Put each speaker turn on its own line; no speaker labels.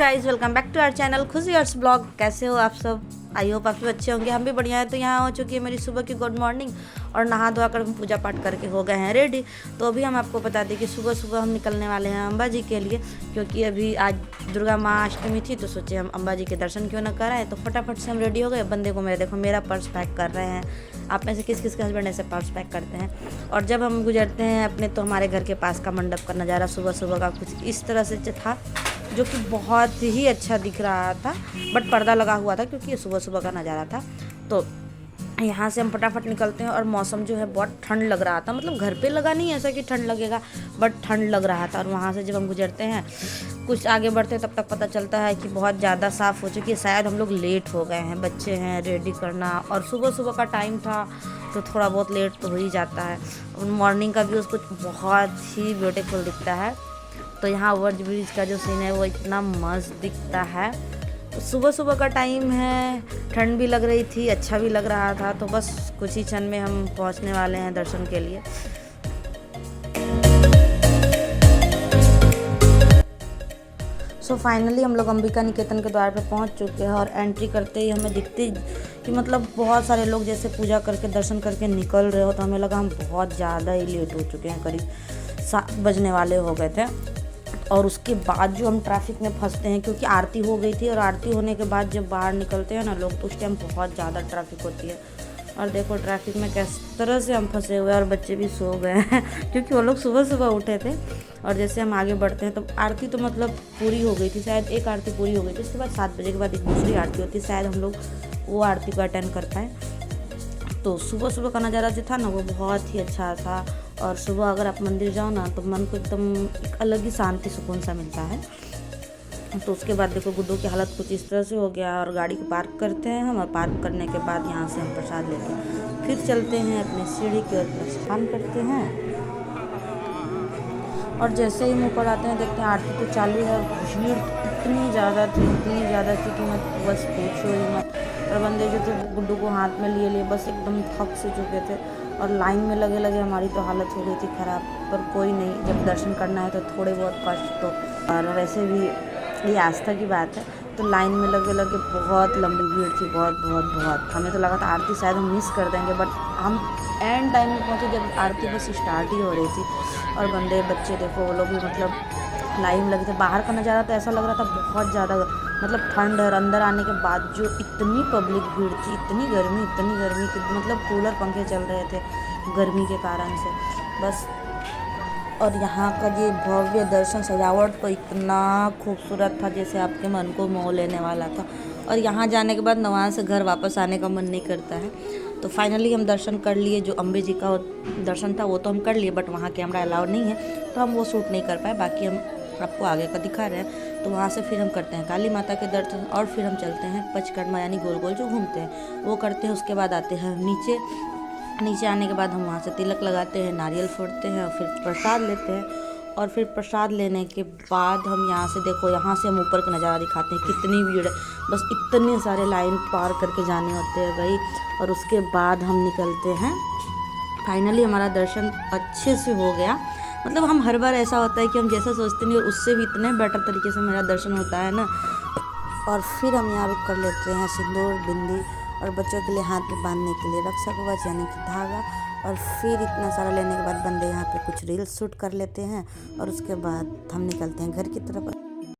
Guys, welcome back to our channel Khushi arts blog. कैसे हो आप सब? आई होप आप सब अच्छे होंगे। हम भी बढ़िया हैं। तो यहाँ हो चुकी है मेरी सुबह की गुड मॉर्निंग और नहा धोआ कर हम पूजा पाठ करके हो गए हैं रेडी। तो अभी हम आपको बता दें कि सुबह सुबह हम निकलने वाले हैं अम्बा जी के लिए, क्योंकि अभी आज दुर्गा माँ अष्टमी थी, तो सोचे हम अम्बा जी के दर्शन क्यों ना कराएं। तो फटाफट से हम रेडी हो गए। बंदे को मेरे देखो मेरा पर्स पैक कर रहे हैं। आप में से किस किस के हस्बैंड ऐसे पर्स पैक करते हैं? और जब हम गुजरते हैं अपने, तो हमारे घर के पास का मंडप का नज़ारा सुबह सुबह का कुछ इस तरह से था, जो कि बहुत ही अच्छा दिख रहा था। बट पर्दा लगा हुआ था क्योंकि ये सुबह सुबह का नज़ारा था। तो यहाँ से हम फटाफट निकलते हैं और मौसम जो है बहुत ठंड लग रहा था। मतलब घर पे लगा नहीं ऐसा कि ठंड लगेगा, बट ठंड लग रहा था। और वहाँ से जब हम गुजरते हैं, कुछ आगे बढ़ते हैं, तब तक पता चलता है कि बहुत ज़्यादा साफ़ हो चुकी है। शायद हम लोग लेट हो गए हैं, बच्चे हैं रेडी करना, और सुबह सुबह का टाइम था तो थोड़ा बहुत लेट तो हो ही जाता है। मॉर्निंग का व्यूज़ कुछ बहुत ही ब्यूटीफुल दिखता है। तो यहाँ ओवर ब्रिज का जो सीन है वो इतना मस्त दिखता है। तो सुबह सुबह का टाइम है, ठंड भी लग रही थी, अच्छा भी लग रहा था। तो बस कुछ ही क्षण में हम पहुँचने वाले हैं दर्शन के लिए। सो फाइनली हम लोग अंबिका निकेतन के द्वार पर पहुंच चुके हैं। और एंट्री करते ही हमें दिखते कि मतलब बहुत सारे लोग जैसे पूजा करके दर्शन करके निकल रहे हो। तो हमें लगा हम बहुत ज़्यादा ही लेट हो चुके हैं, करीब 7 बजने वाले हो गए थे। और उसके बाद जो हम ट्रैफिक में फंसते हैं, क्योंकि आरती हो गई थी, और आरती होने के बाद जब बाहर निकलते हैं ना लोग, तो उस टाइम बहुत ज़्यादा ट्रैफिक होती है। और देखो ट्रैफिक में किस तरह से हम फंसे हुए हैं, और बच्चे भी सो गए हैं क्योंकि वो लोग सुबह सुबह उठे थे। और जैसे हम आगे बढ़ते हैं तो आरती तो मतलब पूरी हो गई थी, शायद एक आरती पूरी हो गई थी। उसके बाद 7 बजे के बाद एक दूसरी आरती होती है, शायद हम लोग वो आरती को अटेंड कर पाएँ। तो सुबह सुबह का नज़ारा जो था ना वो बहुत ही अच्छा था। और सुबह अगर आप मंदिर जाओ ना तो मन को एकदम एक अलग ही शांति सुकून सा मिलता है। तो उसके बाद देखो गुड्डू की हालत कुछ इस तरह से हो गया। और गाड़ी को पार्क करते हैं हम, और पार्क करने के बाद यहाँ से हम प्रसाद लेके फिर चलते हैं अपने सीढ़ी की ओर प्रस्थान करते हैं। और जैसे ही हम ऊपर आते हैं देखते हैं आरती तो चालू है। भीड़ इतनी ज़्यादा थी कि मत बस पूछो ही मत। और बंदे जो थे गुड्डू को हाथ में लिए बस एकदम थक से चुके थे। और लाइन में लगे हमारी तो हालत हो गई थी ख़राब। पर कोई नहीं, जब दर्शन करना है तो थोड़े बहुत कष्ट तो, और वैसे भी ये आस्था की बात है। तो लाइन में लगे बहुत लंबी भीड़ थी, बहुत। हमें तो लगा था आरती शायद हम मिस कर देंगे, बट हम एंड टाइम में पहुँचे जब आरती बस स्टार्ट ही हो रही थी। और बंदे बच्चे देखो वो लोग भी मतलब लाइन में लगे थे। बाहर का नज़ारा तो ऐसा लग रहा था बहुत ज़्यादा मतलब ठंड है। और अंदर आने के बाद जो इतनी पब्लिक भीड़ थी, इतनी गर्मी कि मतलब कूलर पंखे चल रहे थे गर्मी के कारण से बस। और यहाँ का ये भव्य दर्शन सजावट तो इतना खूबसूरत था जैसे आपके मन को मोह लेने वाला था। और यहाँ जाने के बाद न वहाँ से घर वापस आने का मन नहीं करता है। तो फाइनली हम दर्शन कर लिए। जो अम्बे जी का दर्शन था वो तो हम कर लिए, बट वहाँ कैमरा अलाउड नहीं है तो हम वो शूट नहीं कर पाए। बाकी हम आपको आगे का दिखा रहे हैं। तो वहाँ से फिर हम करते हैं काली माता के दर्शन, और फिर हम चलते हैं पंचकर्मा यानी गोल गोल जो घूमते हैं वो करते हैं। उसके बाद आते हैं नीचे आने के बाद हम वहाँ से तिलक लगाते हैं, नारियल फोड़ते हैं, और फिर प्रसाद लेते हैं। और फिर प्रसाद लेने के बाद हम यहाँ से देखो, यहाँ से हम ऊपर का नज़ारा दिखाते हैं। कितनी भीड़ है, बस इतने सारे लाइन पार करके जाने होते हैं भाई। और उसके बाद हम निकलते हैं। फाइनली हमारा दर्शन अच्छे से हो गया। मतलब हम हर बार ऐसा होता है कि हम जैसा सोचते नहीं, और उससे भी इतने बेटर तरीके से मेरा दर्शन होता है ना। और फिर हम यहाँ रुक कर लेते हैं सिंदूर, बिंदी, और बच्चों के लिए हाथ में बांधने के लिए रक्षा कवच यानी कि धागा। और फिर इतना सारा लेने के बाद बंदे यहाँ पे कुछ रील्स शूट कर लेते हैं। और उसके बाद हम निकलते हैं घर की तरफ।